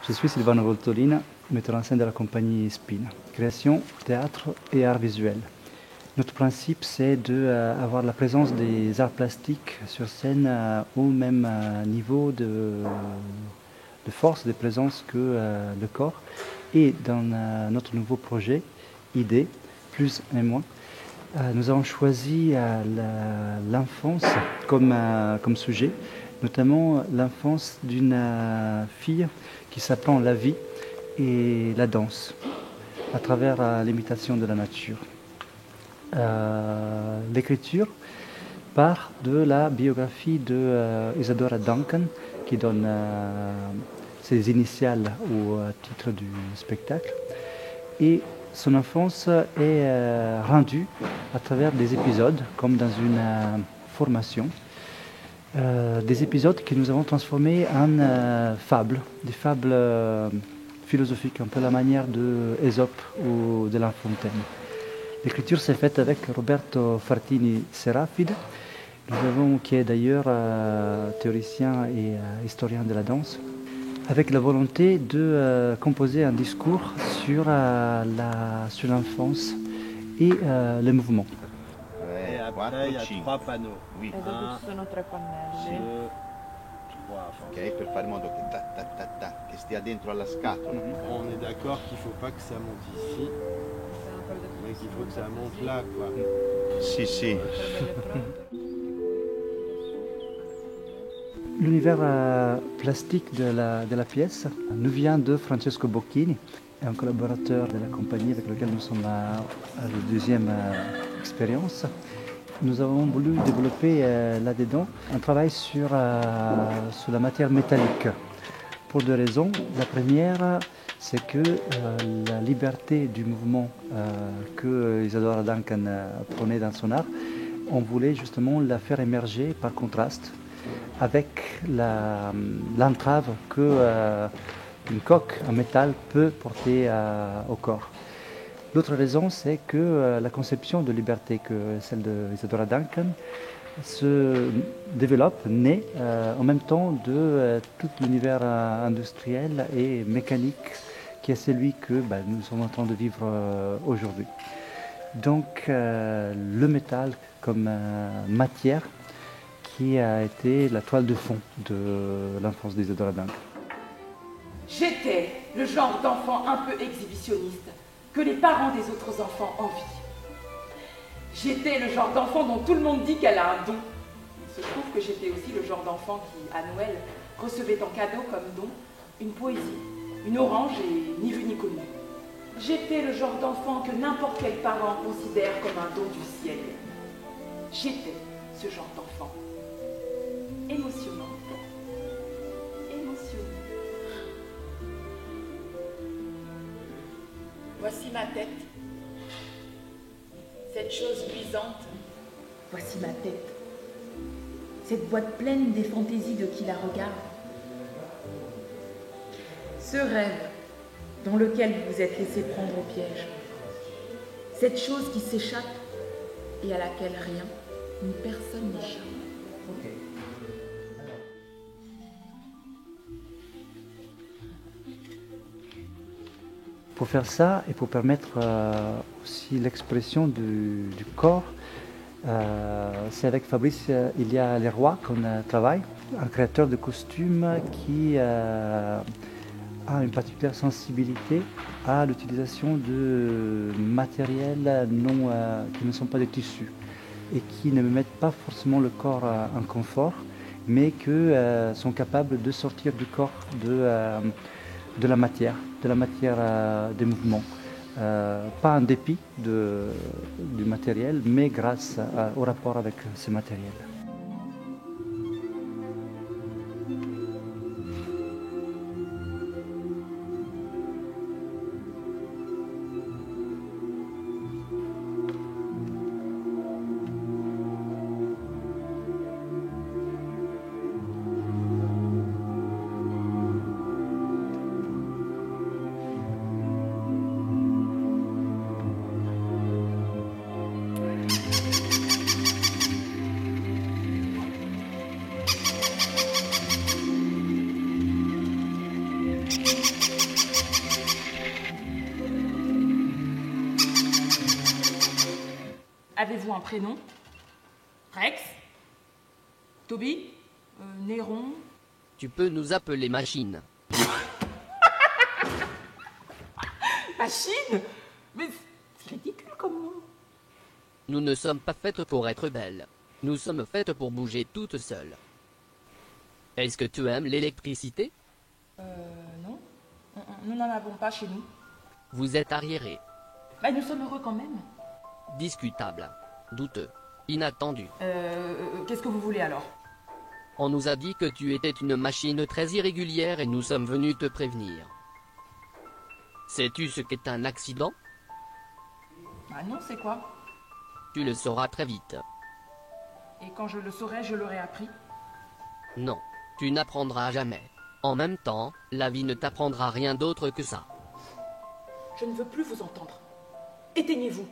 Je suis Silvano Voltolina, metteur en scène de la compagnie Spina, création, théâtre et art visuel. Notre principe, c'est d'avoir la présence des arts plastiques sur scène au même niveau de force, de présence que le corps. Et dans notre nouveau projet, Idée, plus et moins, nous avons choisi l'enfance comme sujet, notamment l'enfance d'une fille qui s'apprend la vie et la danse à travers l'imitation de la nature. L'écriture part de la biographie de Isadora Duncan qui donne ses initiales au titre du spectacle et son enfance est rendue à travers des épisodes comme dans une formation. Des épisodes que nous avons transformés en fables, des fables philosophiques, un peu la manière de Ésope ou de La Fontaine. L'écriture s'est faite avec Roberto Fartini Serafide, qui est d'ailleurs théoricien et historien de la danse, avec la volonté de composer un discours sur l'enfance et le mouvement. Et après, il y a 3 panneaux. Oui. E dopo ci sono 3 pannelli. 2, 3. Ok, per fare in modo che stia dentro alla scatola. On est d'accord qu'il ne faut pas que ça monte ici, mais qu'il faut que ça monte là, quoi. Sì, sì. L'univers plastique de la pièce nous vient de Francesco Bocchini, un collaborateur de la compagnie avec lequel nous sommes à la deuxième expérience. Nous avons voulu développer là-dedans un travail sur la matière métallique pour deux raisons. La première, c'est que la liberté du mouvement que Isadora Duncan prenait dans son art, on voulait justement la faire émerger par contraste avec l'entrave qu'une coque en métal peut porter au corps. L'autre raison, c'est que la conception de liberté, que celle de Isadora Duncan, se développe, naît en même temps de tout l'univers industriel et mécanique qui est celui que nous sommes en train de vivre aujourd'hui. Donc le métal comme matière qui a été la toile de fond de l'enfance d'Isadora Duncan. J'étais le genre d'enfant un peu exhibitionniste que les parents des autres enfants envient. J'étais le genre d'enfant dont tout le monde dit qu'elle a un don. Il se trouve que j'étais aussi le genre d'enfant qui, à Noël, recevait en cadeau comme don une poésie, une orange et ni vu ni connu. J'étais le genre d'enfant que n'importe quel parent considère comme un don du ciel. J'étais ce genre d'enfant. Émotionnant. Voici ma tête, cette chose luisante. Voici ma tête, cette boîte pleine des fantaisies de qui la regarde. Ce rêve dans lequel vous vous êtes laissé prendre au piège. Cette chose qui s'échappe et à laquelle rien ni personne n'échappe. Pour faire ça et pour permettre aussi l'expression du corps, c'est avec Fabrice Ilia Leroy qu'on travaille, un créateur de costumes qui a une particulière sensibilité à l'utilisation de matériels qui ne sont pas des tissus et qui ne mettent pas forcément le corps en confort, mais qui sont capables de sortir du corps de la matière des mouvements. Pas en dépit du matériel, mais grâce au rapport avec ce matériel. Avez-vous un prénom? Rex? Toby? Néron? Tu peux nous appeler Machine. Machine? Mais c'est ridicule comme nom. Nous ne sommes pas faites pour être belles. Nous sommes faites pour bouger toutes seules. Est-ce que tu aimes l'électricité? Non. Nous n'en avons pas chez nous. Vous êtes arriérés. Bah, nous sommes heureux quand même. Discutable. Douteux. Inattendu. Qu'est-ce que vous voulez alors? On nous a dit que tu étais une machine très irrégulière et nous sommes venus te prévenir. Sais-tu ce qu'est un accident? Bah non, c'est quoi? Tu le sauras très vite. Et quand je le saurai, je l'aurai appris. Non, tu n'apprendras jamais. En même temps, la vie ne t'apprendra rien d'autre que ça. Je ne veux plus vous entendre. Éteignez-vous.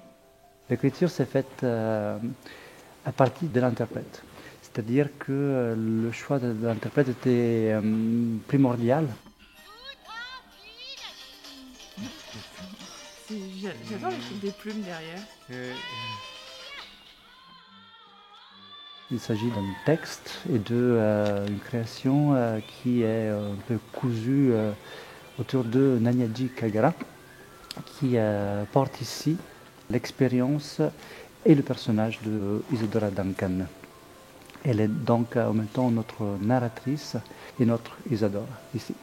L'écriture s'est faite à partir de l'interprète. C'est-à-dire que le choix de l'interprète était primordial. J'adore les trucs des plumes derrière. Il s'agit d'un texte et d'une création qui est un peu cousue autour de Gnanyadji Kagara, qui porte ici l'expérience et le personnage de Isadora Duncan. Elle est donc en même temps notre narratrice et notre Isadora ici.